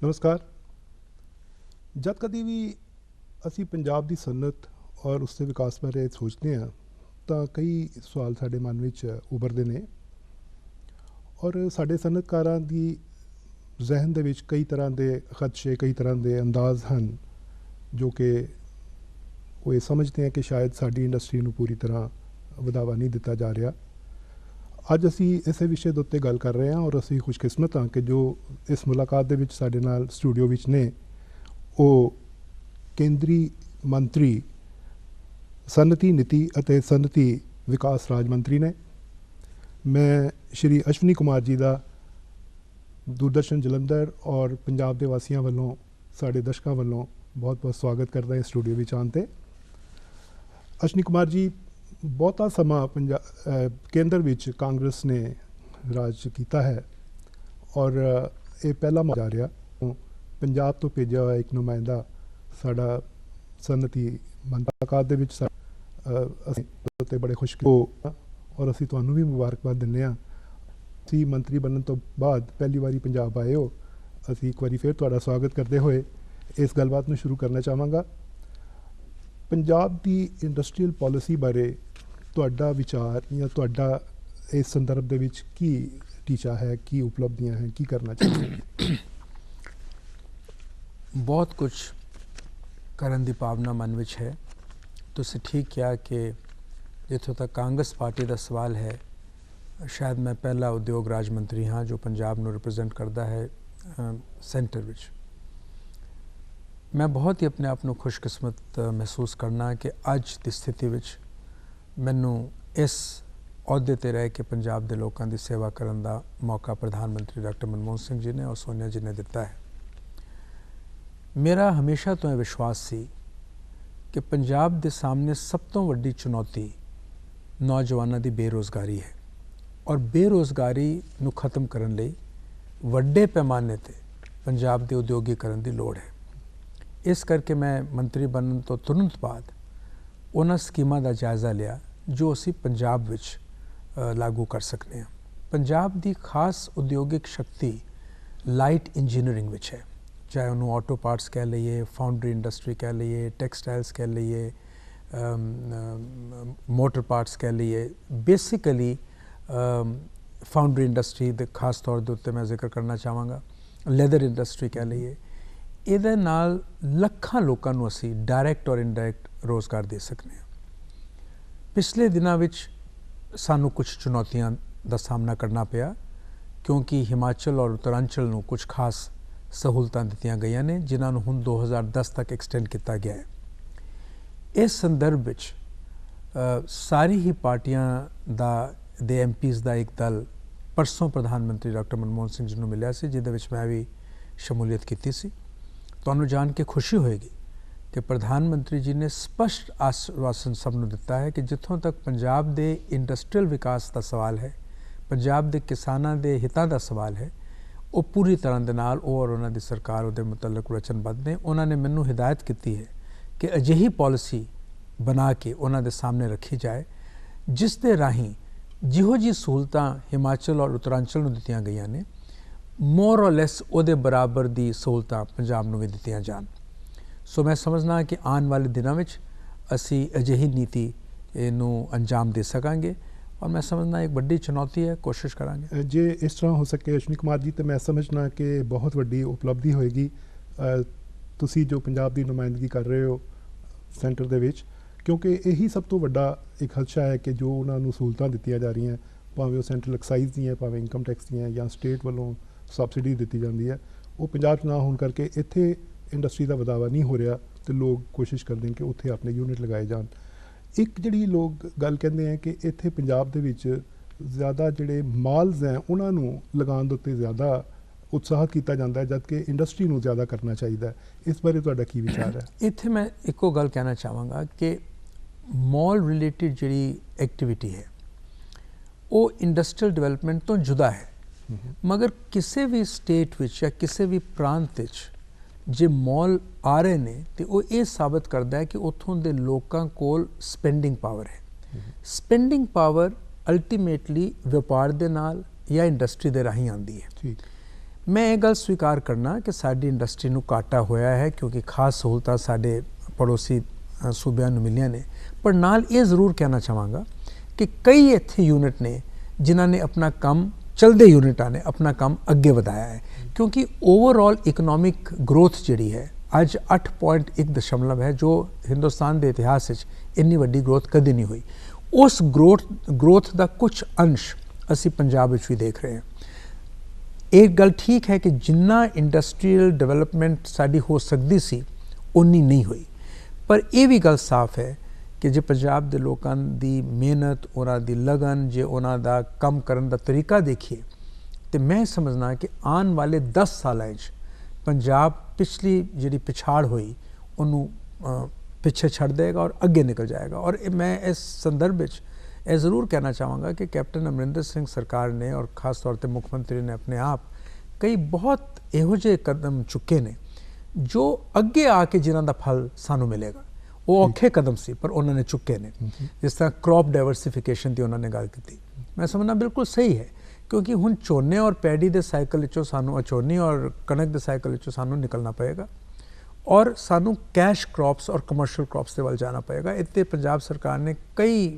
ਨਮਸਕਾਰ। ਜਦ ਕਦੀ ਵੀ ਅਸੀਂ ਪੰਜਾਬ ਦੀ ਸਨਅਤ ਔਰ ਉਸ ਦੇ ਵਿਕਾਸ ਬਾਰੇ ਸੋਚਦੇ ਹਾਂ ਤਾਂ ਕਈ ਸਵਾਲ ਸਾਡੇ ਮਨ ਵਿੱਚ ਉਭਰਦੇ ਨੇ ਔਰ ਸਾਡੇ ਸਨਅਤਕਾਰਾਂ ਦੀ ਜ਼ਿਹਨ ਦੇ ਵਿੱਚ ਕਈ ਤਰ੍ਹਾਂ ਦੇ ਖਦਸ਼ੇ, ਕਈ ਤਰ੍ਹਾਂ ਦੇ ਅੰਦਾਜ਼ ਹਨ ਜੋ ਕਿ ਉਹ ਇਹ ਸਮਝਦੇ हैं कि ਸ਼ਾਇਦ ਸਾਡੀ ਇੰਡਸਟਰੀ ਨੂੰ ਪੂਰੀ ਤਰ੍ਹਾਂ ਵਧਾਵਾ ਨਹੀਂ ਦਿੱਤਾ ਜਾ ਰਿਹਾ। ਅੱਜ ਅਸੀਂ ਇਸੇ ਵਿਸ਼ੇ ਦੇ ਉੱਤੇ ਗੱਲ ਕਰ ਰਹੇ ਹਾਂ ਔਰ ਅਸੀਂ ਖੁਸ਼ਕਿਸਮਤ ਹਾਂ ਕਿ ਜੋ ਇਸ ਮੁਲਾਕਾਤ ਦੇ ਵਿੱਚ ਸਾਡੇ ਨਾਲ ਸਟੂਡੀਓ ਵਿੱਚ ਨੇ ਉਹ ਕੇਂਦਰੀ ਮੰਤਰੀ ਸਨਅਤੀ ਨੀਤੀ ਅਤੇ ਸਨਅਤੀ ਵਿਕਾਸ ਰਾਜ ਮੰਤਰੀ ਨੇ। ਮੈਂ ਸ਼੍ਰੀ ਅਸ਼ਵਨੀ ਕੁਮਾਰ ਜੀ ਦਾ ਦੂਰਦਰਸ਼ਨ ਜਲੰਧਰ ਔਰ ਪੰਜਾਬ ਦੇ ਵਾਸੀਆਂ ਵੱਲੋਂ ਸਾਡੇ ਦਰਸ਼ਕਾਂ ਵੱਲੋਂ ਬਹੁਤ ਬਹੁਤ ਸਵਾਗਤ ਕਰਦਾ ਹਾਂ ਸਟੂਡੀਓ ਵਿੱਚ ਆਉਣ 'ਤੇ। ਅਸ਼ਵਨੀ ਕੁਮਾਰ ਜੀ, ਬਹੁਤਾ ਸਮਾਂ ਕੇਂਦਰ ਵਿੱਚ ਕਾਂਗਰਸ ਨੇ ਰਾਜ ਕੀਤਾ ਹੈ ਔਰ ਇਹ ਪਹਿਲਾ ਮੌਕਾ ਜਾ ਰਿਹਾ ਪੰਜਾਬ ਤੋਂ ਭੇਜਿਆ ਹੋਇਆ ਇੱਕ ਨੁਮਾਇੰਦਾ ਸਾਡਾ ਸਨਅਤੀ ਮੁਲਾਕਾਤ ਦੇ ਵਿੱਚ ਅਸੀਂ ਤੇ ਬੜੇ ਖੁਸ਼ਕਿਸਮਤ ਔਰ ਅਸੀਂ ਤੁਹਾਨੂੰ ਵੀ ਮੁਬਾਰਕਬਾਦ ਦਿੰਦੇ ਹਾਂ। ਤੁਸੀਂ ਮੰਤਰੀ ਬਣਨ ਤੋਂ ਬਾਅਦ ਪਹਿਲੀ ਵਾਰੀ ਪੰਜਾਬ ਆਏ ਹੋ। ਅਸੀਂ ਇੱਕ ਵਾਰੀ ਫਿਰ ਤੁਹਾਡਾ ਸਵਾਗਤ ਕਰਦੇ ਹੋਏ ਇਸ ਗੱਲਬਾਤ ਨੂੰ ਸ਼ੁਰੂ ਕਰਨਾ ਚਾਹਾਂਗਾ। ਪੰਜਾਬ ਦੀ ਇੰਡਸਟਰੀਅਲ ਪਾਲਿਸੀ ਬਾਰੇ ਤੁਹਾਡਾ ਵਿਚਾਰ ਜਾਂ ਤੁਹਾਡਾ ਇਸ ਸੰਦਰਭ ਦੇ ਵਿੱਚ ਕੀ ਟੀਚਾ ਹੈ, ਕੀ ਉਪਲਬਧੀਆਂ ਹੈ, ਕੀ ਕਰਨਾ ਚਾਹੀਦਾ? ਬਹੁਤ ਕੁਝ ਕਰਨ ਦੀ ਭਾਵਨਾ ਮਨ ਵਿੱਚ ਹੈ। ਤੁਸੀਂ ਠੀਕ ਕਿਹਾ ਕਿ ਜਿੱਥੋਂ ਤੱਕ ਕਾਂਗਰਸ ਪਾਰਟੀ ਦਾ ਸਵਾਲ ਹੈ, ਸ਼ਾਇਦ ਮੈਂ ਪਹਿਲਾ ਉਦਯੋਗ ਰਾਜ ਮੰਤਰੀ ਹਾਂ ਜੋ ਪੰਜਾਬ ਨੂੰ ਰਿਪਰੈਜ਼ੈਂਟ ਕਰਦਾ ਹੈ ਸੈਂਟਰ ਵਿੱਚ। ਮੈਂ ਬਹੁਤ ਹੀ ਆਪਣੇ ਆਪ ਨੂੰ ਖੁਸ਼ਕਿਸਮਤ ਮਹਿਸੂਸ ਕਰਨਾ ਕਿ ਅੱਜ ਦੀ ਸਥਿਤੀ ਵਿੱਚ ਮੈਨੂੰ ਇਸ ਅਹੁਦੇ 'ਤੇ ਰਹਿ ਕੇ ਪੰਜਾਬ ਦੇ ਲੋਕਾਂ ਦੀ ਸੇਵਾ ਕਰਨ ਦਾ ਮੌਕਾ ਪ੍ਰਧਾਨ ਮੰਤਰੀ ਡਾਕਟਰ ਮਨਮੋਹਨ ਸਿੰਘ ਜੀ ਨੇ ਔਰ ਸੋਨੀਆ ਜੀ ਨੇ ਦਿੱਤਾ ਹੈ। ਮੇਰਾ ਹਮੇਸ਼ਾ ਤੋਂ ਇਹ ਵਿਸ਼ਵਾਸ ਸੀ ਕਿ ਪੰਜਾਬ ਦੇ ਸਾਹਮਣੇ ਸਭ ਤੋਂ ਵੱਡੀ ਚੁਣੌਤੀ ਨੌਜਵਾਨਾਂ ਦੀ ਬੇਰੁਜ਼ਗਾਰੀ ਹੈ ਔਰ ਬੇਰੁਜ਼ਗਾਰੀ ਨੂੰ ਖਤਮ ਕਰਨ ਲਈ ਵੱਡੇ ਪੈਮਾਨੇ 'ਤੇ ਪੰਜਾਬ ਦੇ ਉਦਯੋਗੀਕਰਨ ਦੀ ਲੋੜ ਹੈ। ਇਸ ਕਰਕੇ ਮੈਂ ਮੰਤਰੀ ਬਣਨ ਤੋਂ ਤੁਰੰਤ ਬਾਅਦ ਉਹਨਾਂ ਸਕੀਮਾਂ ਦਾ ਜਾਇਜ਼ਾ ਲਿਆ ਜੋ ਅਸੀਂ ਪੰਜਾਬ ਵਿੱਚ ਲਾਗੂ ਕਰ ਸਕਦੇ ਹਾਂ। ਪੰਜਾਬ ਦੀ ਖਾਸ ਉਦਯੋਗਿਕ ਸ਼ਕਤੀ ਲਾਈਟ ਇੰਜੀਨੀਅਰਿੰਗ ਵਿੱਚ ਹੈ, ਚਾਹੇ ਉਹਨੂੰ ਆਟੋ ਪਾਰਟਸ ਕਹਿ ਲਈਏ, ਫਾਊਂਡਰੀ ਇੰਡਸਟਰੀ ਕਹਿ ਲਈਏ, ਟੈਕਸਟਾਈਲਸ ਕਹਿ ਲਈਏ, ਮੋਟਰ ਪਾਰਟਸ ਕਹਿ ਲਈਏ। ਬੇਸਿਕਲੀ ਫਾਊਂਡਰੀ ਇੰਡਸਟਰੀ ਦੇ ਖਾਸ ਤੌਰ ਦੇ ਉੱਤੇ ਮੈਂ ਜ਼ਿਕਰ ਕਰਨਾ ਚਾਹਾਂਗਾ, ਲੈਦਰ ਇੰਡਸਟਰੀ ਕਹਿ ਲਈਏ। ਇਹਦੇ ਨਾਲ ਲੱਖਾਂ ਲੋਕਾਂ ਨੂੰ ਅਸੀਂ ਡਾਇਰੈਕਟ ਔਰ ਇਨਡਾਇਰੈਕਟ ਰੋਜ਼ਗਾਰ ਦੇ ਸਕਦੇ ਹਾਂ। ਪਿਛਲੇ ਦਿਨਾਂ ਵਿੱਚ ਸਾਨੂੰ ਕੁਝ ਚੁਣੌਤੀਆਂ ਦਾ ਸਾਹਮਣਾ ਕਰਨਾ ਪਿਆ ਕਿਉਂਕਿ ਹਿਮਾਚਲ ਔਰ ਉੱਤਰਾਂਚਲ ਨੂੰ ਕੁਝ ਖਾਸ ਸਹੂਲਤਾਂ ਦਿੱਤੀਆਂ ਗਈਆਂ ਨੇ ਜਿਨ੍ਹਾਂ ਨੂੰ ਹੁਣ 2010 ਤੱਕ ਐਕਸਟੈਂਡ ਕੀਤਾ ਗਿਆ ਹੈ। ਇਸ ਸੰਦਰਭ ਵਿੱਚ ਸਾਰੀ ਹੀ ਪਾਰਟੀਆਂ ਦੇ ਐਮਪੀਜ਼ ਦਾ ਇੱਕ ਦਲ ਪਰਸੋਂ ਪ੍ਰਧਾਨ ਮੰਤਰੀ ਡਾਕਟਰ ਮਨਮੋਹਨ ਸਿੰਘ ਜੀ ਨੂੰ ਮਿਲਿਆ ਸੀ, ਜਿਹਦੇ ਵਿੱਚ ਮੈਂ ਵੀ ਸ਼ਮੂਲੀਅਤ ਕੀਤੀ ਸੀ। ਤੁਹਾਨੂੰ ਜਾਣ ਕੇ ਖੁਸ਼ੀ ਹੋਏਗੀ ਕਿ ਪ੍ਰਧਾਨ ਮੰਤਰੀ ਜੀ ਨੇ ਸਪਸ਼ਟ ਆਸ਼ਵਾਸਨ ਸਭ ਨੂੰ ਦਿੱਤਾ ਹੈ ਕਿ ਜਿੱਥੋਂ ਤੱਕ ਪੰਜਾਬ ਦੇ ਇੰਡਸਟਰੀਅਲ ਵਿਕਾਸ ਦਾ ਸਵਾਲ ਹੈ, ਪੰਜਾਬ ਦੇ ਕਿਸਾਨਾਂ ਦੇ ਹਿੱਤਾਂ ਦਾ ਸਵਾਲ ਹੈ, ਉਹ ਪੂਰੀ ਤਰ੍ਹਾਂ ਦੇ ਨਾਲ ਉਹ ਔਰ ਉਹਨਾਂ ਦੀ ਸਰਕਾਰ ਉਹਦੇ ਮੁਤਲਕ ਵਚਨਬੱਧ ਨੇ। ਉਹਨਾਂ ਨੇ ਮੈਨੂੰ ਹਿਦਾਇਤ ਕੀਤੀ ਹੈ ਕਿ ਅਜਿਹੀ ਪਾਲਿਸੀ ਬਣਾ ਕੇ ਉਹਨਾਂ ਦੇ ਸਾਹਮਣੇ ਰੱਖੀ ਜਾਏ ਜਿਸ ਦੇ ਰਾਹੀਂ ਜਿਹੋ ਜਿਹੀ ਸਹੂਲਤਾਂ ਹਿਮਾਚਲ ਔਰ ਉੱਤਰਾਂਚਲ ਨੂੰ ਦਿੱਤੀਆਂ ਗਈਆਂ ਨੇ, ਮੋਰ ਔਰ ਲੈਸ ਉਹਦੇ ਬਰਾਬਰ ਦੀ ਸਹੂਲਤਾਂ ਪੰਜਾਬ ਨੂੰ ਵੀ ਦਿੱਤੀਆਂ ਜਾਣ। ਸੋ ਮੈਂ ਸਮਝਦਾ ਕਿ ਆਉਣ ਵਾਲੇ ਦਿਨਾਂ ਵਿੱਚ ਅਸੀਂ ਅਜਿਹੀ ਨੀਤੀ ਨੂੰ ਅੰਜਾਮ ਦੇ ਸਕਾਂਗੇ ਔਰ ਮੈਂ ਸਮਝਦਾ ਇੱਕ ਵੱਡੀ ਚੁਣੌਤੀ ਹੈ, ਕੋਸ਼ਿਸ਼ ਕਰਾਂਗੇ। ਜੇ ਇਸ ਤਰ੍ਹਾਂ ਹੋ ਸਕੇ ਅਸ਼ਵਨੀ ਕੁਮਾਰ ਜੀ, ਤਾਂ ਮੈਂ ਸਮਝਣਾ ਕਿ ਬਹੁਤ ਵੱਡੀ ਉਪਲਬਧੀ ਹੋਏਗੀ। ਤੁਸੀਂ ਜੋ ਪੰਜਾਬ ਦੀ ਨੁਮਾਇੰਦਗੀ ਕਰ ਰਹੇ ਹੋ ਸੈਂਟਰ ਦੇ ਵਿੱਚ, ਕਿਉਂਕਿ ਇਹੀ ਸਭ ਤੋਂ ਵੱਡਾ ਇੱਕ ਖਦਸ਼ਾ ਹੈ ਕਿ ਜੋ ਉਹਨਾਂ ਨੂੰ ਸਹੂਲਤਾਂ ਦਿੱਤੀਆਂ ਜਾ ਰਹੀਆਂ, ਭਾਵੇਂ ਉਹ ਸੈਂਟਰਲ ਐਕਸਾਈਜ਼ ਦੀਆਂ, ਭਾਵੇਂ ਇਨਕਮ ਟੈਕਸ ਦੀਆਂ ਜਾਂ ਸਟੇਟ ਵੱਲੋਂ ਸਬਸਿਡੀ ਦਿੱਤੀ ਜਾਂਦੀ ਹੈ, ਉਹ ਪੰਜਾਬ 'ਚ ਨਾ ਹੋਣ ਕਰਕੇ ਇੱਥੇ ਇੰਡਸਟਰੀ ਦਾ ਵਧਾਵਾ ਨਹੀਂ ਹੋ ਰਿਹਾ ਅਤੇ ਲੋਕ ਕੋਸ਼ਿਸ਼ ਕਰਦੇ ਨੇ ਕਿ ਉੱਥੇ ਆਪਣੇ ਯੂਨਿਟ ਲਗਾਏ ਜਾਣ। ਇੱਕ ਜਿਹੜੀ ਲੋਕ ਗੱਲ ਕਹਿੰਦੇ ਹੈ ਕਿ ਇੱਥੇ ਪੰਜਾਬ ਦੇ ਵਿੱਚ ਜ਼ਿਆਦਾ ਜਿਹੜੇ ਮਾਲਸ ਹੈ ਉਹਨਾਂ ਨੂੰ ਲਗਾਉਣ ਦੇ ਉੱਤੇ ਜ਼ਿਆਦਾ ਉਤਸ਼ਾਹਿਤ ਕੀਤਾ ਜਾਂਦਾ ਹੈ, ਜਦਕਿ ਇੰਡਸਟਰੀ ਨੂੰ ਜ਼ਿਆਦਾ ਕਰਨਾ ਚਾਹੀਦਾ। ਇਸ ਬਾਰੇ ਤੁਹਾਡਾ ਕੀ ਵਿਚਾਰ ਹੈ? ਇੱਥੇ ਮੈਂ ਇੱਕੋ ਗੱਲ ਕਹਿਣਾ ਚਾਹਾਂਗਾ ਕਿ ਮਾਲ ਰਿਲੇਟਿਡ ਜਿਹੜੀ ਐਕਟੀਵਿਟੀ ਹੈ ਉਹ ਇੰਡਸਟਰੀਅਲ ਡਿਵੈਲਪਮੈਂਟ ਤੋਂ ਜੁਦਾ ਹੈ। ਮਗਰ ਕਿਸੇ ਵੀ ਸਟੇਟ ਵਿੱਚ ਜਾਂ ਕਿਸੇ ਵੀ ਪ੍ਰਾਂਤ ਵਿੱਚ ਜੇ ਮਾਲ ਆ ਰਹੇ ਨੇ ਤੇ ਉਹ ਇਹ ਸਾਬਤ ਕਰਦਾ ਹੈ ਕਿ ਉੱਥੋਂ ਦੇ ਲੋਕਾਂ ਕੋਲ ਸਪੈਂਡਿੰਗ ਪਾਵਰ ਹੈ। ਸਪੈਂਡਿੰਗ ਪਾਵਰ ਅਲਟੀਮੇਟਲੀ ਵਪਾਰ ਦੇ ਨਾਲ ਜਾਂ ਇੰਡਸਟਰੀ ਦੇ ਰਾਹੀਂ ਆਉਂਦੀ ਹੈ। मैं ये गल स्वीकार करना कि साडी इंडस्ट्री नूं घाटा होया है क्योंकि खास सहूलतां साडे पड़ोसी सूबियां नूं मिलियां ने, पर नाल ये जरूर कहना चाहांगा कि कई इत्थे यूनिट ने जिन्हां ने अपना काम चलदे यूनिटां ने अपना काम अगे वधाया है, क्योंकि ओवरऑल इकनॉमिक ग्रोथ जिहड़ी है अज 8.1 है, जो हिंदुस्तान के इतिहास इन्नी वड्डी ग्रोथ कभी नहीं हुई। उस ग्रोथ का कुछ अंश असी पंजाब भी देख रहे हैं। एक गल ठीक है कि जिन्ना इंडस्ट्रीयल डेवलपमेंट साडी हो सकती सी उन्नी नहीं हुई, पर यह भी गल साफ है कि जे पंजाब के लोगों की मेहनत, उन्हां दी लगन, जे उन्हां दा काम करन दा तरीका देखिए तो मैं समझना कि आने वाले 10 साल पंजाब पिछली जी पिछाड़ हुई उन्होंने पिछे छड़ देगा और अगे निकल जाएगा। और मैं इस संदर्भ में यह ज़रूर कहना चाहूँगा कि कैप्टन अमरिंदर सिंह सरकार ने और ख़ास तौर पर मुख्यमंत्री ने अपने आप कई बहुत इहो जे कदम चुके ने जो अगे आके जिन्हों का फल सानू मिलेगा। वो औखे कदम सी पर उन्होंने चुके ने, जिस तरह क्रॉप डाइवर्सिफिकेशन की उन्होंने गल की, मैं समझना बिल्कुल सही है, क्योंकि हुण झोने और पैडी के साइकिल चो सानू झोनी और कणक के साइकिल चो सानू निकलना पएगा और सानू कैश क्रॉप्स और कमर्शियल क्रॉप्स के वाल जाना पएगा। इत्ते पंजाब सरकार ने कई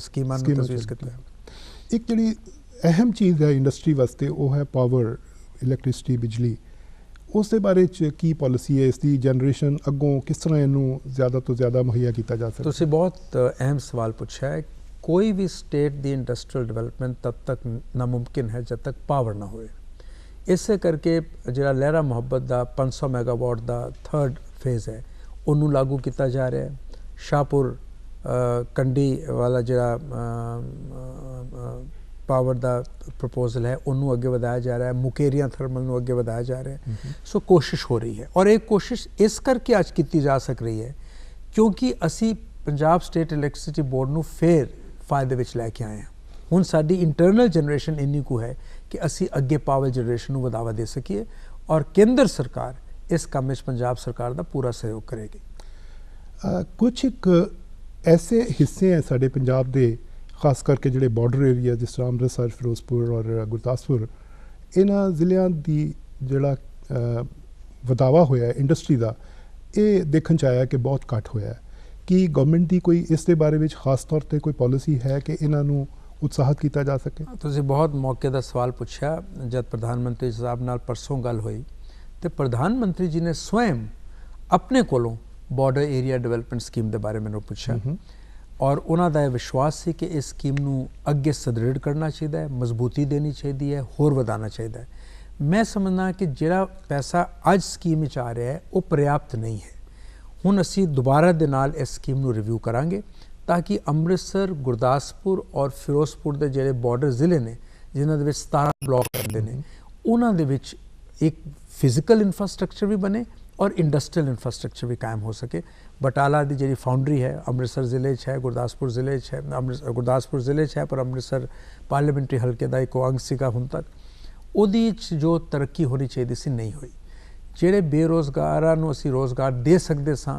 स्कीमां तजवीज़ कीती है। एक जी अहम चीज़ है इंडस्ट्री वास्ते वो है पावर, इलैक्ट्रिसिटी, बिजली। उस दे बारे च की पॉलिसी है, इसकी जनरेशन अगों किस तरह इनू ज़्यादा तो ज़्यादा मुहैया किया जा सकता? तुसीं बहुत अहम सवाल पूछा है। कोई भी स्टेट की इंडस्ट्रीयल डेवलपमेंट तब तक नामुमकिन है जब तक पावर ना होए। इस करके जो लहरा मुहब्बत का 500 मेगावाट का 3rd फेज़ है उन्होंने लागू किया जा रहा है। शाहपुर कंडी वाला जो पावर का प्रपोजल है उन्होंने अगे बढ़ाया जा रहा है। मुकेरियां थर्मल में अगे बढ़ाया जा रहा है। सो कोशिश हो रही है और एक कोशिश इस करके आज की जा सक रही है क्योंकि असी पंजाब स्टेट इलैक्ट्रिसिटी बोर्ड को फिर फायदे विच लैके आए हैं। हुण साडी इंटरनल जनरेशन इन्नी को है कि असी अगे पावर जनरेशन को बढ़ावा दे सकीए और केंद्र सरकार इस काम में पंजाब सरकार का पूरा सहयोग करेगी। कुछ एक ऐसे हिस्से हैं साडे पंजाब दे, खास करके जिहड़े बॉर्डर एरिया जिस तरह अमृतसर, फिरोजपुर और गुरदासपुर, इन्हां जिलियां दी जिहड़ा वधावा होया इंडस्ट्री का ये देखण च आया कि बहुत घट होया है। कि गवर्नमेंट की कोई इस दे बारे में खास तौर पर कोई पॉलिसी है कि इन्हों उत्साहित किया जा सके? तुसीं बहुत मौके का सवाल पूछा। जब प्रधानमंत्री साहब नाल परसों गल हुई तो प्रधानमंत्री जी ने स्वयं अपने कोलों बॉर्डर एरिया डेवलपमेंट स्कीम के बारे में पूछा और उन्हों का यह विश्वास सी कि इस स्कीम को अगे सुदृढ़ करना चाहिए, मजबूती देनी चाहिए है, होर वधाना चाहिए है। मैं समझना कि जिहड़ा पैसा अज स्कीम में आ रहा है वो पर्याप्त नहीं है। हुण असी दोबारा दे नाल इस स्कीम को रिव्यू करांगे ताकि अमृतसर, गुरदासपुर और फिरोजपुर के जिहड़े बॉर्डर जिले ने जिन्हां दे विच 17 ब्लॉक आते हैं उन्हां दे विच एक फिजिकल इंफ्रास्ट्रक्चर भी बने और इंडस्ट्रीयल इंफ्रास्ट्रक्चर भी कायम हो सके। बटाला की जी फाउंड्री है अमृतसर जिले है, गुरदासपुर जिले है, गुरदासपुर जिले है, पर अमृतसर पार्लीमेंटरी हल्के का एक अंग सीगा हुण तक, उहदी जो तरक्की होनी चाहिए सी नहीं हुई। ਜਿਹੜੇ बेरोज़गारां नूं असीं रोज़गार दे सकते सां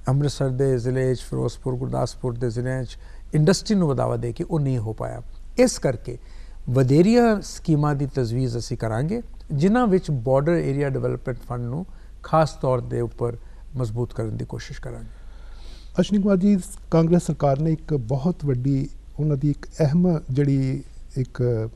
अमृतसर के जिले फिरोजपुर, गुरदासपुर के जिले इंडस्ट्री नूं वधावा दे के वो नहीं हो पाया। इस करके वधेरिया स्कीमां की तजवीज़ असीं करांगे जिन्हां विच बॉर्डर एरिया डेवलपमेंट फंड नूं खास तौर के उपर मजबूत करने की कोशिश करांगे। अश्विनी कुमार जी, कांग्रेस सरकार ने एक बहुत वड्डी उन्हां दी एक अहम जिहड़ी एक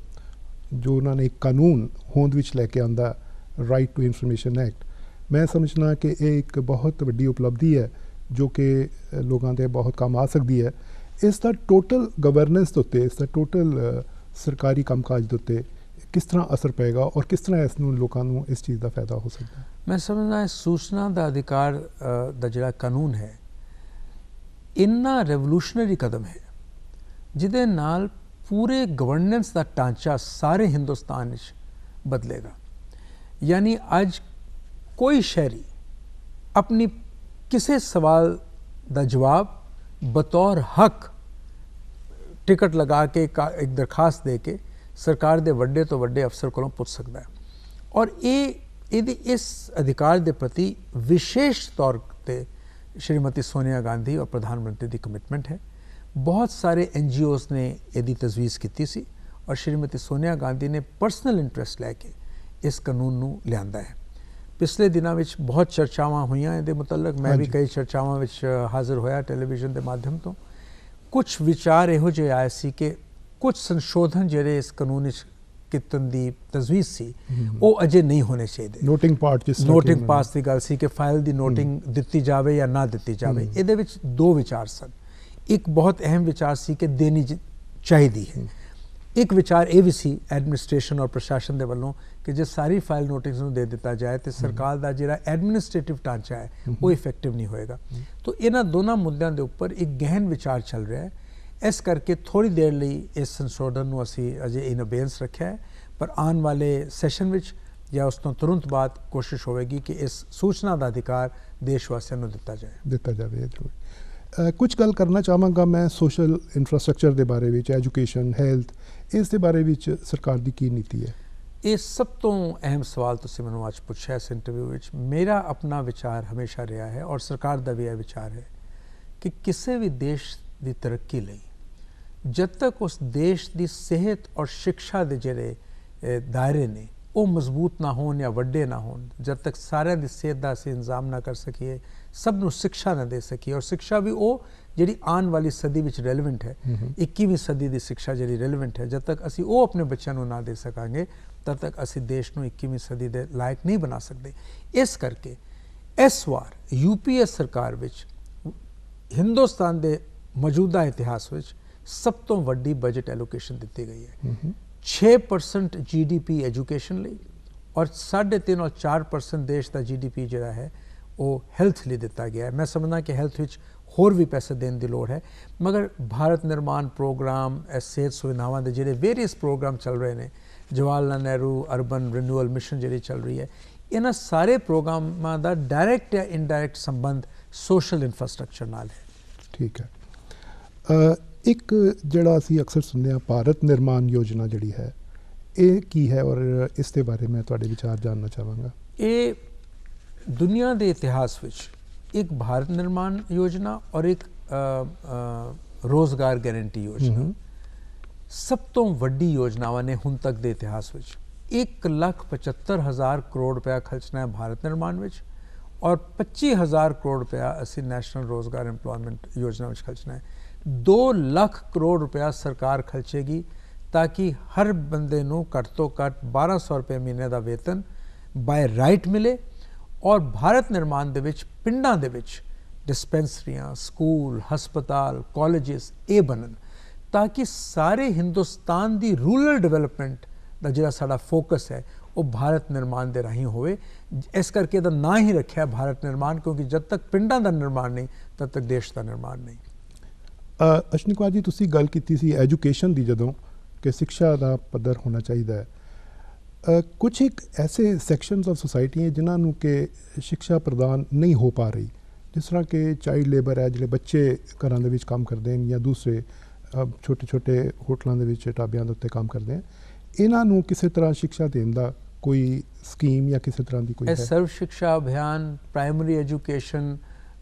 जो उन्होंने एक कानून होंद विच लैके आंदा, राइट टू इन्फॉर्मेशन एक्ट, मैं समझना कि एक बहुत वड्डी उपलब्धि है जो कि लोगों के बहुत काम आ सकती है। इसका टोटल गवर्नेंस के उत्ते, इसका टोटल सरकारी कामकाज के उत्ते किस तरह असर पेगा और किस तरह इस लोगों को इस चीज़ का फायदा हो सकता है? मैं समझना सूचना का अधिकार का जिहड़ा कानून है इन्ना रेवोल्यूशनरी कदम है जिहदे नाल पूरे गवर्नेंस का ढांचा सारे हिंदुस्तान बदलेगा। यानी अज कोई शहरी अपनी किसी सवाल का जवाब बतौर हक टिकट लगा के एक दरखास्त दे के सरकार के वड्डे तो वड्डे अफसर को पूछ सकता है। और ये इस अधिकार के प्रति विशेष तौर पर श्रीमती सोनिया गांधी और प्रधानमंत्री की कमिटमेंट है। बहुत सारे NGOs ने यदि तजवीज़ की सी और श्रीमती सोनिया गांधी ने पर्सनल इंटरस्ट लैके इस कानून ਨੂੰ ਲਿਆਂਦਾ ਹੈ। ਪਿਛਲੇ ਦਿਨਾਂ ਵਿੱਚ ਬਹੁਤ ਚਰਚਾਵਾਂ ਹੋਈਆਂ ਇਹਦੇ ਮੁਤਲਕ, ਮੈਂ ਵੀ ਕਈ ਚਰਚਾਵਾਂ ਵਿੱਚ ਹਾਜ਼ਰ ਹੋਇਆ ਟੈਲੀਵਿਜ਼ਨ ਦੇ ਮਾਧਿਅਮ ਤੋਂ। ਕੁਝ ਵਿਚਾਰ ਇਹੋ ਜਿਹੇ ਆਏ ਸੀ ਕਿ ਕੁਝ ਸੰਸ਼ੋਧਨ ਜਿਹੜੇ ਇਸ ਕਾਨੂੰਨ ਵਿੱਚ ਕੀਤਨ ਦੀ ਤਜਵੀਜ਼ ਸੀ ਉਹ ਅਜੇ ਨਹੀਂ ਹੋਣੇ ਚਾਹੀਦੇ। ਨੋਟਿੰਗ ਪਾਸ ਦੀ ਗੱਲ ਸੀ ਕਿ ਫਾਈਲ ਦੀ ਨੋਟਿੰਗ ਦਿੱਤੀ ਜਾਵੇ ਜਾਂ ਨਾ ਦਿੱਤੀ ਜਾਵੇ। ਇਹਦੇ ਵਿੱਚ ਦੋ ਵਿਚਾਰ ਸਨ। ਇੱਕ ਬਹੁਤ ਅਹਿਮ ਵਿਚਾਰ ਸੀ ਕਿ ਦੇਣੀ ਚਾਹੀਦੀ ਹੈ। ਇੱਕ ਵਿਚਾਰ ਇਹ ਵੀ ਸੀ ਐਡਮਿਨਿਸਟ੍ਰੇਸ਼ਨ ਔਰ ਪ੍ਰਸ਼ਾਸਨ ਦੇ ਵੱਲੋਂ ਕਿ ਜੇ ਸਾਰੀ ਫਾਈਲ ਨੋਟਿਸ ਨੂੰ ਦੇ ਦਿੱਤਾ ਜਾਏ ਤੇ ਸਰਕਾਰ ਦਾ ਜਿਹੜਾ ਐਡਮਿਨਿਸਟ੍ਰੇਟਿਵ ਢਾਂਚਾ ਹੈ ਉਹ ਇਫੈਕਟਿਵ ਨਹੀਂ ਹੋਏਗਾ। ਤਾਂ ਇਹਨਾਂ ਦੋਨਾਂ ਮੁੱਦਿਆਂ ਦੇ ਉੱਪਰ ਇੱਕ ਗਹਿਨ ਵਿਚਾਰ ਚੱਲ ਰਿਹਾ ਹੈ। ਇਸ ਕਰਕੇ ਥੋੜੀ ਦੇਰ ਲਈ ਇਸ ਸੰਸ਼ੋਧਨ ਨੂੰ ਅਸੀਂ ਅਜੇ ਇਨ ਅਬੇਂਸ ਰੱਖਿਆ ਹੈ, ਪਰ ਆਉਣ ਵਾਲੇ ਸੈਸ਼ਨ ਵਿੱਚ ਜਾਂ ਉਸ ਤੋਂ ਤੁਰੰਤ ਬਾਅਦ ਕੋਸ਼ਿਸ਼ ਹੋਵੇਗੀ ਕਿ ਇਸ ਸੂਚਨਾ ਦਾ ਅਧਿਕਾਰ ਦੇਸ਼ ਵਾਸੀਆਂ ਨੂੰ ਦਿੱਤਾ ਜਾਵੇ। ਕੁਝ ਗੱਲ ਕਰਨਾ ਚਾਹਾਂਗਾ ਮੈਂ ਸੋਸ਼ਲ ਇਨਫਰਾਸਟ੍ਰਕਚਰ ਦੇ ਬਾਰੇ ਵਿੱਚ, ਐਜੂਕੇਸ਼ਨ, ਹੈਲਥ, ਇਸ ਦੇ ਬਾਰੇ ਵਿੱਚ ਸਰਕਾਰ ਦੀ ਕੀ ਨੀਤੀ ਹੈ? ਇਹ ਸਭ ਤੋਂ ਅਹਿਮ ਸਵਾਲ ਤੁਸੀਂ ਮੈਨੂੰ ਅੱਜ ਪੁੱਛਿਆ ਇਸ ਇੰਟਰਵਿਊ ਵਿੱਚ। ਮੇਰਾ ਆਪਣਾ ਵਿਚਾਰ ਹਮੇਸ਼ਾ ਰਿਹਾ ਹੈ ਔਰ ਸਰਕਾਰ ਦਾ ਵੀ ਇਹ ਵਿਚਾਰ ਹੈ ਕਿ ਕਿਸੇ ਵੀ ਦੇਸ਼ ਦੀ ਤਰੱਕੀ ਲਈ ਜਦ ਤੱਕ ਉਸ ਦੇਸ਼ ਦੀ ਸਿਹਤ ਔਰ ਸਿੱਖਿਆ ਦੇ ਜਿਹੜੇ ਦਾਇਰੇ ਨੇ ਉਹ ਮਜ਼ਬੂਤ ਨਾ ਹੋਣ ਜਾਂ ਵੱਡੇ ਨਾ ਹੋਣ, ਜਦ ਤੱਕ ਸਾਰਿਆਂ ਦੀ ਸਿਹਤ ਦਾ ਅਸੀਂ ਇੰਤਜ਼ਾਮ ਨਾ ਕਰ ਸਕੀਏ, ਸਭ ਨੂੰ ਸਿੱਖਿਆ ਨਾ ਦੇ ਸਕੀਏ, ਔਰ ਸਿੱਖਿਆ ਵੀ ਉਹ ਜਿਹੜੀ ਆਉਣ ਵਾਲੀ ਸਦੀ ਵਿੱਚ ਰੈਲੇਵੈਂਟ ਹੈ, 21ਵੀਂ ਸਦੀ ਦੀ ਸਿੱਖਿਆ ਜਿਹੜੀ ਰੈਲੇਵੈਂਟ ਹੈ, ਜਦ ਤੱਕ ਅਸੀਂ ਉਹ ਆਪਣੇ ਬੱਚਿਆਂ ਨੂੰ ਨਾ ਦੇ ਸਕਾਂਗੇ ਤਦ ਤੱਕ ਅਸੀਂ ਦੇਸ਼ ਨੂੰ 21ਵੀਂ ਸਦੀ ਦੇ ਲਾਇਕ ਨਹੀਂ ਬਣਾ ਸਕਦੇ। ਇਸ ਕਰਕੇ ਇਸ ਵਾਰ UPA ਸਰਕਾਰ ਵਿੱਚ ਹਿੰਦੁਸਤਾਨ ਦੇ ਮੌਜੂਦਾ ਇਤਿਹਾਸ ਵਿੱਚ ਸਭ ਤੋਂ ਵੱਡੀ ਬਜਟ ਐਲੋਕੇਸ਼ਨ ਦਿੱਤੀ ਗਈ ਹੈ। 6% GDP ਐਜੂਕੇਸ਼ਨ ਲਈ ਔਰ 3.5 ਔਰ 4% ਦੇਸ਼ ਦਾ GDP ਜਿਹੜਾ ਹੈ ਉਹ ਹੈਲਥ ਲਈ ਦਿੱਤਾ ਗਿਆ ਹੈ। ਮੈਂ ਸਮਝਦਾ ਕਿ ਹੈਲਥ ਵਿੱਚ ਹੋਰ ਵੀ ਪੈਸੇ ਦੇਣ ਦੀ ਲੋੜ ਹੈ, ਮਗਰ ਭਾਰਤ ਨਿਰਮਾਣ ਪ੍ਰੋਗਰਾਮ, ਸਿਹਤ ਸੁਵਿਧਾਵਾਂ ਦੇ ਜਿਹੜੇ ਵੇਰੀਅਸ ਪ੍ਰੋਗਰਾਮ ਚੱਲ ਰਹੇ ਨੇ, Jawahar Lal Nehru urban renewal mission ਜਿਹੜੀ ਚੱਲ ਰਹੀ ਹੈ, ਇਹਨਾਂ ਸਾਰੇ ਪ੍ਰੋਗਰਾਮਾਂ ਦਾ ਡਾਇਰੈਕਟ ਜਾਂ ਇਨਡਾਇਰੈਕਟ ਸੰਬੰਧ ਸੋਸ਼ਲ ਇਨਫਰਾਸਟ੍ਰਕਚਰ ਨਾਲ ਹੈ। ਠੀਕ ਹੈ। ਇੱਕ ਜਿਹੜਾ ਅਸੀਂ ਅਕਸਰ ਸੁਣਦੇ ਹਾਂ ਭਾਰਤ ਨਿਰਮਾਣ ਯੋਜਨਾ ਜਿਹੜੀ ਹੈ, ਇਹ ਕੀ ਹੈ ਔਰ ਇਸ ਦੇ ਬਾਰੇ ਮੈਂ ਤੁਹਾਡੇ ਵਿਚਾਰ ਜਾਣਨਾ ਚਾਹਾਂਗਾ। ਇਹ ਦੁਨੀਆ ਦੇ ਇਤਿਹਾਸ ਵਿੱਚ ਇੱਕ ਭਾਰਤ ਨਿਰਮਾਣ ਯੋਜਨਾ ਔਰ ਇੱਕ ਰੋਜ਼ਗਾਰ ਗਾਰੰਟੀ ਯੋਜਨਾ ਸਭ ਤੋਂ ਵੱਡੀ ਯੋਜਨਾਵਾਂ ਨੇ ਹੁਣ ਤੱਕ ਦੇ ਇਤਿਹਾਸ ਵਿੱਚ। 1,75,000 ਕਰੋੜ ਰੁਪਇਆ ਖਰਚਣਾ ਹੈ ਭਾਰਤ ਨਿਰਮਾਣ ਵਿੱਚ ਔਰ 25,000 ਕਰੋੜ ਰੁਪਇਆ ਅਸੀਂ ਨੈਸ਼ਨਲ ਰੋਜ਼ਗਾਰ ਇੰਪਲੋਇਮੈਂਟ ਯੋਜਨਾ ਵਿੱਚ ਖਰਚਣਾ ਹੈ। 2 ਲੱਖ ਕਰੋੜ ਰੁਪਇਆ ਸਰਕਾਰ ਖਰਚੇਗੀ ਤਾਂ ਕਿ ਹਰ ਬੰਦੇ ਨੂੰ ਘੱਟ ਤੋਂ ਘੱਟ 1,200 ਰੁਪਏ ਮਹੀਨੇ ਦਾ ਵੇਤਨ ਬਾਏ ਰਾਈਟ ਮਿਲੇ ਔਰ ਭਾਰਤ ਨਿਰਮਾਣ ਦੇ ਵਿੱਚ ਪਿੰਡਾਂ ਦੇ ਵਿੱਚ ਡਿਸਪੈਂਸਰੀਆਂ, ਸਕੂਲ, ਹਸਪਤਾਲ, ਕਾਲਜਿਸ ਇਹ ਬਣਨ ਤਾਂ ਕਿ ਸਾਰੇ ਹਿੰਦੁਸਤਾਨ ਦੀ ਰੂਰਲ ਡਿਵੈਲਪਮੈਂਟ ਦਾ ਜਿਹੜਾ ਸਾਡਾ ਫੋਕਸ ਹੈ ਉਹ ਭਾਰਤ ਨਿਰਮਾਣ ਦੇ ਰਾਹੀਂ ਹੋਵੇ। ਇਸ ਕਰਕੇ ਇਹਦਾ ਨਾਂ ਹੀ ਰੱਖਿਆ ਭਾਰਤ ਨਿਰਮਾਣ, ਕਿਉਂਕਿ ਜਦ ਤੱਕ ਪਿੰਡਾਂ ਦਾ ਨਿਰਮਾਣ ਨਹੀਂ ਤਦ ਤੱਕ ਦੇਸ਼ ਦਾ ਨਿਰਮਾਣ ਨਹੀਂ। ਅਸ਼ਵਨੀ ਕੁਮਾਰ ਜੀ, ਤੁਸੀਂ ਗੱਲ ਕੀਤੀ ਸੀ ਐਜੂਕੇਸ਼ਨ ਦੀ, ਜਦੋਂ ਕਿ ਸਿੱਖਿਆ ਦਾ ਪੱਧਰ ਹੋਣਾ ਚਾਹੀਦਾ ਹੈ। ਕੁਝ ਇੱਕ ਐਸੇ ਸੈਕਸ਼ਨਸ ਆਫ ਸੋਸਾਇਟੀ ਹੈ ਜਿਨ੍ਹਾਂ ਨੂੰ ਕਿ ਸਿੱਖਿਆ ਪ੍ਰਦਾਨ ਨਹੀਂ ਹੋ ਪਾ ਰਹੀ, ਜਿਸ ਤਰ੍ਹਾਂ ਕਿ ਚਾਈਲਡ ਲੇਬਰ ਹੈ, ਜਿਹੜੇ ਬੱਚੇ ਘਰਾਂ ਦੇ ਵਿੱਚ ਕੰਮ ਕਰਦੇ ਨੇ ਜਾਂ ਦੂਸਰੇ ਛੋਟੇ ਛੋਟੇ ਹੋਟਲਾਂ ਦੇ ਵਿੱਚ, ਢਾਬਿਆਂ ਦੇ ਉੱਤੇ ਕੰਮ ਕਰਦੇ ਆ, ਇਹਨਾਂ ਨੂੰ ਕਿਸੇ ਤਰ੍ਹਾਂ ਸਿੱਖਿਆ ਦੇਣ ਦਾ ਕੋਈ ਸਕੀਮ ਜਾਂ ਕਿਸੇ ਤਰ੍ਹਾਂ ਦੀ ਕੋਈ ਹੈ? Sarva Shiksha Abhiyan, primary education,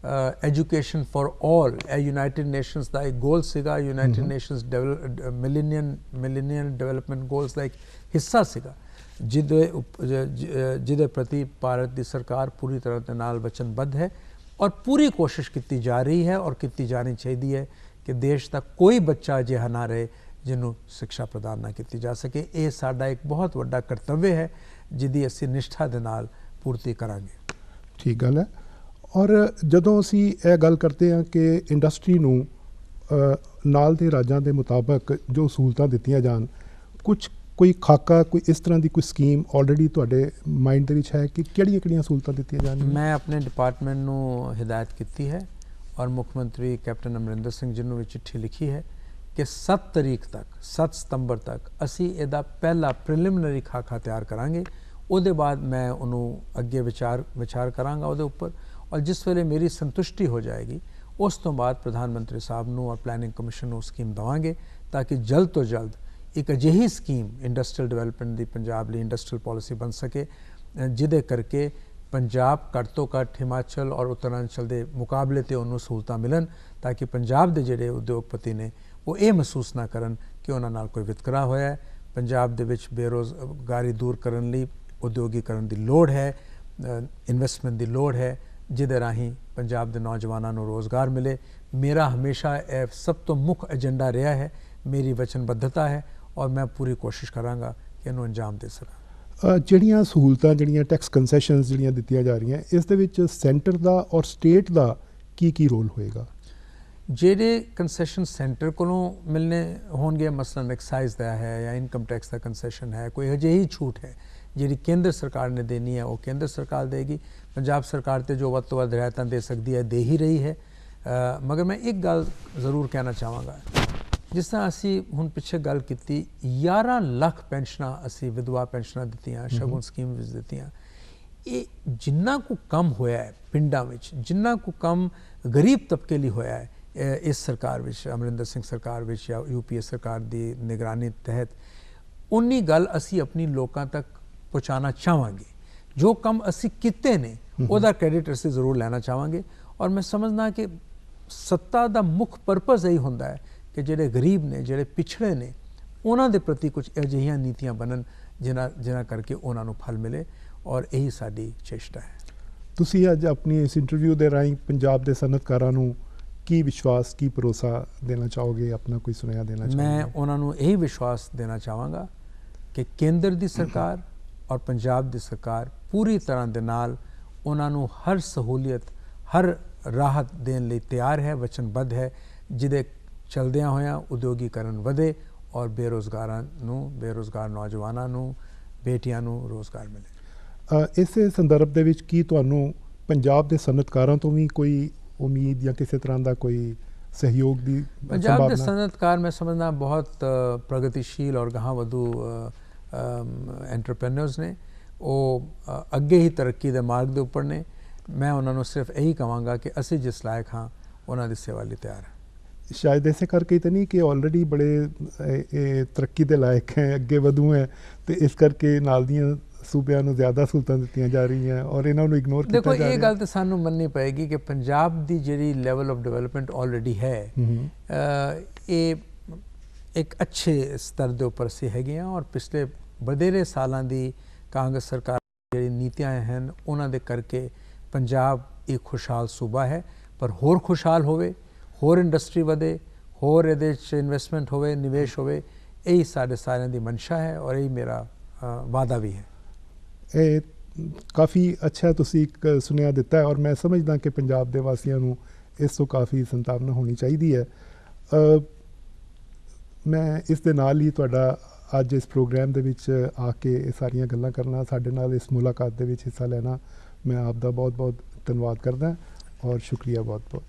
education for all, ਇਹ ਯੂਨਾਈਟਿਡ ਨੇਸ਼ਨਸ ਦਾ ਇੱਕ ਗੋਲ ਸੀਗਾ। United Nations Millennium Development Goals ਦਾ ਇੱਕ ਹਿੱਸਾ ਸੀਗਾ, ਜਿਹਦੇ ਪ੍ਰਤੀ ਭਾਰਤ ਦੀ ਸਰਕਾਰ ਪੂਰੀ ਤਰ੍ਹਾਂ ਦੇ ਨਾਲ ਵਚਨਬੱਧ ਹੈ ਔਰ ਪੂਰੀ ਕੋਸ਼ਿਸ਼ ਕੀਤੀ ਜਾ ਰਹੀ ਹੈ ਔਰ ਕੀਤੀ ਜਾਣੀ ਚਾਹੀਦੀ ਹੈ ਕਿ ਦੇਸ਼ ਦਾ ਕੋਈ ਬੱਚਾ ਅਜਿਹਾ ਨਾ ਰਹੇ ਜਿਹਨੂੰ ਸਿੱਖਿਆ ਪ੍ਰਦਾਨ ਨਾ ਕੀਤੀ ਜਾ ਸਕੇ। ਇਹ ਸਾਡਾ ਇੱਕ ਬਹੁਤ ਵੱਡਾ ਕਰਤੱਵ ਹੈ ਜਿਹਦੀ ਅਸੀਂ ਨਿਸ਼ਠਾ ਦੇ ਨਾਲ ਪੂਰਤੀ ਕਰਾਂਗੇ। ਠੀਕ ਗੱਲ ਹੈ। ਔਰ ਜਦੋਂ ਅਸੀਂ ਇਹ ਗੱਲ ਕਰਦੇ ਹਾਂ ਕਿ ਇੰਡਸਟਰੀ ਨੂੰ ਨਾਲ ਦੇ ਰਾਜਾਂ ਦੇ ਮੁਤਾਬਕ ਜੋ ਸਹੂਲਤਾਂ ਦਿੱਤੀਆਂ ਜਾਣ, ਕੋਈ ਖਾਕਾ, ਕੋਈ ਇਸ ਤਰ੍ਹਾਂ ਦੀ ਕੋਈ ਸਕੀਮ ਆਲਰੇਡੀ ਤੁਹਾਡੇ ਮਾਈਂਡ ਦੇ ਵਿੱਚ ਹੈ ਕਿ ਕਿਹੜੀਆਂ ਸਹੂਲਤਾਂ ਦਿੱਤੀਆਂ ਜਾਣਗੀਆਂ? ਮੈਂ ਆਪਣੇ ਡਿਪਾਰਟਮੈਂਟ ਨੂੰ ਹਿਦਾਇਤ ਕੀਤੀ ਹੈ ਔਰ ਮੁੱਖ ਮੰਤਰੀ ਕੈਪਟਨ ਅਮਰਿੰਦਰ ਸਿੰਘ ਜੀ ਨੂੰ ਵੀ ਚਿੱਠੀ ਲਿਖੀ ਹੈ ਕਿ 7 ਤਰੀਕ ਤੱਕ, 7 ਸਤੰਬਰ ਤੱਕ ਅਸੀਂ ਇਹਦਾ ਪਹਿਲਾ ਪ੍ਰੀਲਿਮਿਨਰੀ ਖਾਕਾ ਤਿਆਰ ਕਰਾਂਗੇ। ਉਹਦੇ ਬਾਅਦ ਮੈਂ ਉਹਨੂੰ ਅੱਗੇ ਵਿਚਾਰ ਕਰਾਂਗਾ ਉਹਦੇ ਉੱਪਰ, ਔਰ ਜਿਸ ਵੇਲੇ ਮੇਰੀ ਸੰਤੁਸ਼ਟੀ ਹੋ ਜਾਏਗੀ ਉਸ ਤੋਂ ਬਾਅਦ ਪ੍ਰਧਾਨ ਮੰਤਰੀ ਸਾਹਿਬ ਨੂੰ ਔਰ ਪਲੈਨਿੰਗ ਕਮਿਸ਼ਨ ਨੂੰ ਸਕੀਮ ਦੇਵਾਂਗੇ ਤਾਂ ਕਿ ਜਲਦ ਤੋਂ ਜਲਦ ਇੱਕ ਅਜਿਹੀ ਸਕੀਮ ਇੰਡਸਟਰੀਅਲ ਡਿਵੈਲਪਮੈਂਟ ਦੀ ਪੰਜਾਬ ਲਈ ਇੰਡਸਟਰੀਅਲ ਪਾਲਿਸੀ ਬਣ ਸਕੇ ਜਿਹਦੇ ਕਰਕੇ ਪੰਜਾਬ ਘੱਟ ਤੋਂ ਘੱਟ ਹਿਮਾਚਲ ਔਰ ਉੱਤਰਾਂਚਲ ਦੇ ਮੁਕਾਬਲੇ 'ਤੇ ਉਹਨੂੰ ਸਹੂਲਤਾਂ ਮਿਲਣ ਤਾਂ ਕਿ ਪੰਜਾਬ ਦੇ ਜਿਹੜੇ ਉਦਯੋਗਪਤੀ ਨੇ ਉਹ ਇਹ ਮਹਿਸੂਸ ਨਾ ਕਰਨ ਕਿ ਉਹਨਾਂ ਨਾਲ ਕੋਈ ਵਿਤਕਰਾ ਹੋਇਆ ਹੈ। ਪੰਜਾਬ ਦੇ ਵਿੱਚ ਬੇਰੁਜ਼ਗਾਰੀ ਦੂਰ ਕਰਨ ਲਈ ਉਦਯੋਗੀਕਰਨ ਦੀ ਲੋੜ ਹੈ, ਇਨਵੈਸਟਮੈਂਟ ਦੀ ਲੋੜ ਹੈ, ਜਿਹਦੇ ਰਾਹੀਂ ਪੰਜਾਬ ਦੇ ਨੌਜਵਾਨਾਂ ਨੂੰ ਰੋਜ਼ਗਾਰ ਮਿਲੇ। ਮੇਰਾ ਹਮੇਸ਼ਾ ਇਹ ਸਭ ਤੋਂ ਮੁੱਖ ਏਜੰਡਾ ਰਿਹਾ ਹੈ, ਮੇਰੀ ਵਚਨਬੱਧਤਾ ਹੈ ਔਰ ਮੈਂ ਪੂਰੀ ਕੋਸ਼ਿਸ਼ ਕਰਾਂਗਾ ਕਿ ਇਹਨੂੰ ਅੰਜਾਮ ਦੇ ਸਕਾਂ। ਜਿਹੜੀਆਂ ਸਹੂਲਤਾਂ, ਜਿਹੜੀਆਂ ਟੈਕਸ ਕੰਸੈਸ਼ਨਸ ਜਿਹੜੀਆਂ ਦਿੱਤੀਆਂ ਜਾ ਰਹੀਆਂ, ਇਸ ਦੇ ਵਿੱਚ ਸੈਂਟਰ ਦਾ ਔਰ ਸਟੇਟ ਦਾ ਕੀ ਰੋਲ ਹੋਏਗਾ? ਜਿਹੜੇ ਕੰਸੈਸ਼ਨ ਸੈਂਟਰ ਕੋਲੋਂ ਮਿਲਨੇ ਹੋਣਗੇ, ਮਸਲਨ ਐਕਸਾਈਜ਼ ਦਾ ਹੈ ਜਾਂ ਇਨਕਮ ਟੈਕਸ ਦਾ ਕੰਸੈਸ਼ਨ ਹੈ, ਕੋਈ ਅਜਿਹੀ ਛੂਟ ਹੈ ਜਿਹੜੀ ਕੇਂਦਰ ਸਰਕਾਰ ਨੇ ਦੇਣੀ ਹੈ, ਉਹ ਕੇਂਦਰ ਸਰਕਾਰ ਦੇਗੀ। ਪੰਜਾਬ ਸਰਕਾਰ ਤੇ ਜੋ ਵੱਧ ਤੋਂ ਵੱਧ ਰਿਆਇਤਾਂ ਦੇ ਸਕਦੀ ਹੈ ਦੇ ਹੀ ਰਹੀ ਹੈ। ਮਗਰ ਮੈਂ ਇੱਕ ਗੱਲ ਜ਼ਰੂਰ ਕਹਿਣਾ ਚਾਹਾਂਗਾ, ਜਿਸ ਤਰ੍ਹਾਂ ਅਸੀਂ ਹੁਣ ਪਿੱਛੇ ਗੱਲ ਕੀਤੀ, 11 ਲੱਖ ਪੈਨਸ਼ਨਾਂ ਅਸੀਂ ਵਿਧਵਾ ਪੈਨਸ਼ਨਾਂ ਦਿੱਤੀਆਂ, ਸ਼ਗੁਨ ਸਕੀਮ ਵਿੱਚ ਦਿੱਤੀਆਂ। ਇਹ ਜਿੰਨਾ ਕੁ ਕੰਮ ਹੋਇਆ ਹੈ ਪਿੰਡਾਂ ਵਿੱਚ, ਜਿੰਨਾ ਕੁ ਕੰਮ ਗਰੀਬ ਤਬਕੇ ਲਈ ਹੋਇਆ ਹੈ ਇਸ ਸਰਕਾਰ ਵਿੱਚ, ਅਮਰਿੰਦਰ ਸਿੰਘ ਸਰਕਾਰ ਵਿੱਚ ਜਾਂ UPA ਸਰਕਾਰ ਦੀ ਨਿਗਰਾਨੀ ਤਹਿਤ, ਉਨੀ ਗੱਲ ਅਸੀਂ ਆਪਣੀ ਲੋਕਾਂ ਤੱਕ ਪਹੁੰਚਾਉਣਾ ਚਾਹਾਂਗੇ। ਜੋ ਕੰਮ ਅਸੀਂ ਕੀਤੇ ਨੇ ਉਹਦਾ ਕ੍ਰੈਡਿਟ ਅਸੀਂ ਜ਼ਰੂਰ ਲੈਣਾ ਚਾਹਾਂਗੇ। ਔਰ ਮੈਂ ਸਮਝਦਾ ਕਿ ਸੱਤਾ ਦਾ ਮੁੱਖ ਪਰਪਸ ਇਹੀ ਹੁੰਦਾ ਹੈ ਕਿ ਜਿਹੜੇ ਗਰੀਬ ਨੇ, ਜਿਹੜੇ ਪਿਛੜੇ ਨੇ, ਉਹਨਾਂ ਦੇ ਪ੍ਰਤੀ ਕੁਝ ਅਜਿਹੀਆਂ ਨੀਤੀਆਂ ਬਣਨ ਜਿਨ੍ਹਾਂ ਕਰਕੇ ਉਹਨਾਂ ਨੂੰ ਫਲ ਮਿਲੇ, ਔਰ ਇਹੀ ਸਾਡੀ ਚੇਸ਼ਟਾ ਹੈ। ਤੁਸੀਂ ਅੱਜ ਆਪਣੀ ਇਸ ਇੰਟਰਵਿਊ ਦੇ ਰਾਹੀਂ ਪੰਜਾਬ ਦੇ ਸਨਅਤਕਾਰਾਂ ਨੂੰ ਕੀ ਵਿਸ਼ਵਾਸ, ਕੀ ਭਰੋਸਾ ਦੇਣਾ ਚਾਹੋਗੇ, ਆਪਣਾ ਕੋਈ ਸੁਨੇਹਾ ਦੇਣਾ ਚਾਹੋਗੇ? ਮੈਂ ਉਹਨਾਂ ਨੂੰ ਇਹੀ ਵਿਸ਼ਵਾਸ ਦੇਣਾ ਚਾਹਾਂਗਾ ਕਿ ਕੇਂਦਰ ਦੀ ਸਰਕਾਰ ਔਰ ਪੰਜਾਬ ਦੀ ਸਰਕਾਰ ਪੂਰੀ ਤਰ੍ਹਾਂ ਦੇ ਨਾਲ ਉਹਨਾਂ ਨੂੰ ਹਰ ਸਹੂਲੀਅਤ, ਹਰ ਰਾਹਤ ਦੇਣ ਲਈ ਤਿਆਰ ਹੈ, ਵਚਨਬੱਧ ਹੈ, ਜਿਹਦੇ ਚਲਦਿਆਂ ਹੋਇਆਂ ਉਦਯੋਗੀਕਰਨ ਵਧੇ ਔਰ ਬੇਰੁਜ਼ਗਾਰ ਨੌਜਵਾਨਾਂ ਨੂੰ, ਬੇਟੀਆਂ ਨੂੰ ਰੋਜ਼ਗਾਰ ਮਿਲੇ। ਇਸੇ ਸੰਦਰਭ ਦੇ ਵਿੱਚ ਕੀ ਤੁਹਾਨੂੰ ਪੰਜਾਬ ਦੇ ਸਨਅਤਕਾਰਾਂ ਤੋਂ ਵੀ ਕੋਈ ਉਮੀਦ ਜਾਂ ਕਿਸੇ ਤਰ੍ਹਾਂ ਦਾ ਕੋਈ ਸਹਿਯੋਗ ਦੀ ਪੰਜਾਬ ਦੇ ਸਨਅਤਕਾਰ ਮੈਂ ਸਮਝਦਾ ਬਹੁਤ ਪ੍ਰਗਤੀਸ਼ੀਲ ਔਰ ਗਾਹਾਂ-ਵਧੂ ਐਂਟਰਪ੍ਰੈਨਰਸ ਨੇ, ਉਹ ਅੱਗੇ ਹੀ ਤਰੱਕੀ ਦੇ ਮਾਰਗ ਦੇ ਉੱਪਰ ਨੇ। ਮੈਂ ਉਹਨਾਂ ਨੂੰ ਸਿਰਫ ਇਹੀ ਕਹਾਂਗਾ ਕਿ ਅਸੀਂ ਜਿਸ ਲਾਇਕ ਹਾਂ ਉਹਨਾਂ ਦੀ ਸੇਵਾ ਲਈ ਤਿਆਰ ਹਾਂ। ਸ਼ਾਇਦ ਇਸੇ ਕਰਕੇ ਤਾਂ ਨਹੀਂ ਕਿ ਆਲਰੇਡੀ ਬੜੇ ਤਰੱਕੀ ਦੇ ਲਾਇਕ ਹੈ, ਅੱਗੇ ਵਧੂ ਹੈ, ਤੇ ਇਸ ਕਰਕੇ ਨਾਲ ਦੀਆਂ ਸੂਬਿਆਂ ਨੂੰ ਜ਼ਿਆਦਾ ਸਹੂਲਤਾਂ ਦਿੱਤੀਆਂ ਜਾ ਰਹੀਆਂ ਔਰ ਇਹਨਾਂ ਨੂੰ ਇਗਨੋਰ ਕੀਤਾ ਜਾ ਰਿਹਾ। ਦੇਖੋ, ਇਹ ਗੱਲ ਤਾਂ ਸਾਨੂੰ ਮੰਨਣੀ ਪਏਗੀ ਕਿ ਪੰਜਾਬ ਦੀ ਜਿਹੜੀ ਲੈਵਲ ਆਫ ਡਿਵੈਲਪਮੈਂਟ ਆਲਰੇਡੀ ਹੈ, ਇਹ ਇੱਕ ਅੱਛੇ ਸਤਰ ਦੇ ਉੱਪਰ ਅਸੀਂ ਹੈਗੇ ਹਾਂ। ਔਰ ਪਿਛਲੇ ਵਧੇਰੇ ਸਾਲਾਂ ਦੀ ਕਾਂਗਰਸ ਸਰਕਾਰ ਜਿਹੜੀ ਨੀਤੀਆਂ ਹਨ, ਉਹਨਾਂ ਦੇ ਕਰਕੇ ਪੰਜਾਬ ਇੱਕ ਖੁਸ਼ਹਾਲ ਸੂਬਾ ਹੈ। ਪਰ ਹੋਰ ਖੁਸ਼ਹਾਲ ਹੋਵੇ, ਹੋਰ ਇੰਡਸਟਰੀ ਵਧੇ, ਹੋਰ ਇਹਦੇ 'ਚ ਇਨਵੈਸਟਮੈਂਟ ਹੋਵੇ, ਨਿਵੇਸ਼ ਹੋਵੇ, ਇਹੀ ਸਾਡੇ ਸਾਰਿਆਂ ਦੀ ਮਨਸ਼ਾ ਹੈ ਔਰ ਇਹੀ ਮੇਰਾ ਵਾਅਦਾ ਵੀ ਹੈ। ਇਹ ਕਾਫੀ ਅੱਛਾ ਤੁਸੀਂ ਇੱਕ ਸੁਨੇਹਾ ਦਿੱਤਾ ਹੈ ਔਰ ਮੈਂ ਸਮਝਦਾ ਕਿ ਪੰਜਾਬ ਦੇ ਵਾਸੀਆਂ ਨੂੰ ਇਸ ਤੋਂ ਕਾਫੀ ਸੰਤਾਵਨਾ ਹੋਣੀ ਚਾਹੀਦੀ ਹੈ। ਮੈਂ ਇਸ ਦੇ ਨਾਲ ਹੀ ਤੁਹਾਡਾ ਅੱਜ ਇਸ ਪ੍ਰੋਗਰਾਮ ਦੇ ਵਿੱਚ ਆ ਕੇ ਇਹ ਸਾਰੀਆਂ ਗੱਲਾਂ ਕਰਨਾ, ਸਾਡੇ ਨਾਲ ਇਸ ਮੁਲਾਕਾਤ ਦੇ ਵਿੱਚ ਹਿੱਸਾ ਲੈਣਾ, ਮੈਂ ਆਪ ਦਾ ਬਹੁਤ ਬਹੁਤ ਧੰਨਵਾਦ ਕਰਦਾ ਔਰ ਸ਼ੁਕਰੀਆ ਬਹੁਤ ਬਹੁਤ।